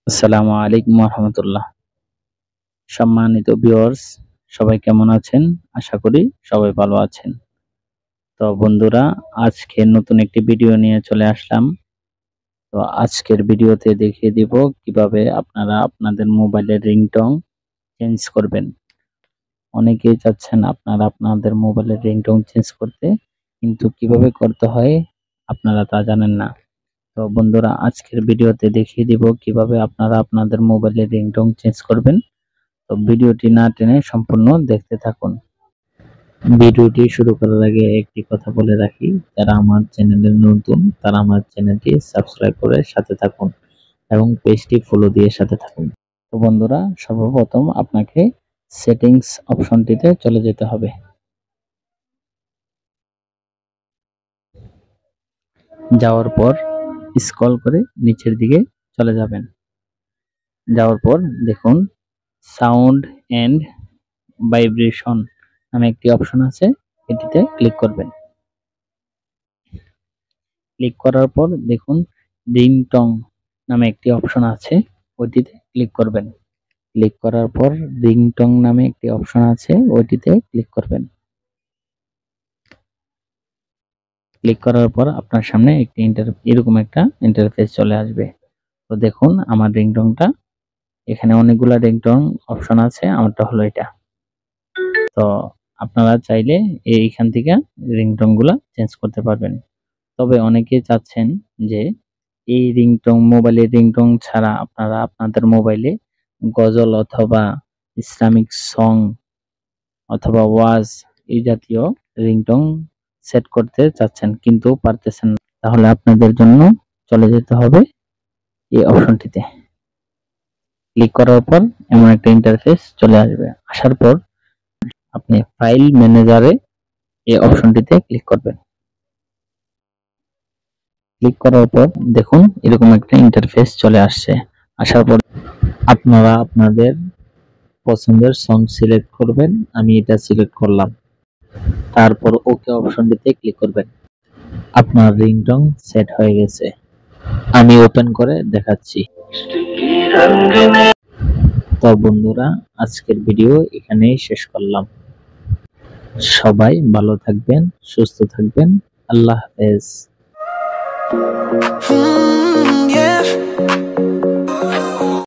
আসসালামু আলাইকুম রহমতুল্লাহ। সম্মানিত ভিউয়ার্স, সবাই কেমন আছেন? আশা করি সবাই ভালো আছেন। তো বন্ধুরা, আজকে নতুন একটি ভিডিও নিয়ে চলে আসলাম। তো আজকের ভিডিওতে দেখিয়ে দিব কিভাবে আপনারা আপনাদের মোবাইলের রিংটোন চেঞ্জ করবেন। অনেকেই চাচ্ছেন আপনারা আপনাদের মোবাইলের রিংটোন চেঞ্জ করতে, কিন্তু কিভাবে করতে হয় আপনারা তা জানেন না। তো বন্ধুরা, আজকের ভিডিওতে দেখিয়ে দিব কিভাবে আপনারা আপনাদের মোবাইলের রিংটোন চেঞ্জ করবেন। তো ভিডিওটি না টেনে সম্পূর্ণ দেখতে থাকুন। ভিডিওটি শুরু করার আগে একটি কথা বলে রাখি, যারা আমার চ্যানেলে নতুন তারা আমার চ্যানেলটি সাবস্ক্রাইব করে সাথে থাকুন এবং পেজটি ফলো দিয়ে সাথে থাকুন। তো বন্ধুরা, সর্বপ্রথম আপনাকে সেটিংস অপশনটিতে চলে যেতে হবে। যাওয়ার পর স্ক্রল করে নিচের দিকে চলে যাবেন। যাওয়ার পর দেখুন সাউন্ড এন্ড ভাইব্রেশন নামে একটি অপশন আছে, এটিতে ক্লিক করবেন। ক্লিক করার পর দেখুন রিংটোন নামে একটি অপশন আছে, ওইটিতে ক্লিক করবেন। ক্লিক করার পর রিংটোন নামে একটি অপশন আছে, ওইটিতে ক্লিক করবেন। ক্লিক করার পর আপনার সামনে একটি এরকম একটা ইন্টারফেস চলে আসবে। তো দেখুন আমার রিংটোনটা, এখানে অনেকগুলা রিংটোন অপশন আছে, আমারটা হলো এটা। তো আপনারা চাইলে এইখান থেকে রিংটোন গুলা চেঞ্জ করতে পারবেন। তবে অনেকেই চাচ্ছেন যে এই রিংটোন, মোবাইলের রিংটোন ছাড়া আপনারা আপনাদের মোবাইলে গজল অথবা ইসলামিক সং অথবা ওয়াজ এই জাতীয় রিংটোন সেট করতে চাচ্ছেন কিন্তু পারতেছেন না। তাহলে আপনাদের জন্য চলে যেতে হবে এই অপশনটিতে। ক্লিক করার পর এমন একটা ইন্টারফেস চলে আসবে। আসার পর আপনি ফাইল ম্যানেজারে এই অপশনটিতে ক্লিক করবেন। ক্লিক করার পর দেখুন এরকম একটা ইন্টারফেস চলে আসছে। আসার পর আপনারা আপনাদের পছন্দের সং সিলেক্ট করবেন। আমি এটা সিলেক্ট করলাম। তারপর ওকে অপশনটিতে ক্লিক করবেন। আপনার রিংটোন সেট হয়ে গেছে। আমি ওপেন করে দেখাচ্ছি। তো বন্ধুরা, আজকের ভিডিও এখানেই শেষ করলাম। সবাই ভালো থাকবেন, সুস্থ থাকবেন। আল্লাহ হাফেজ।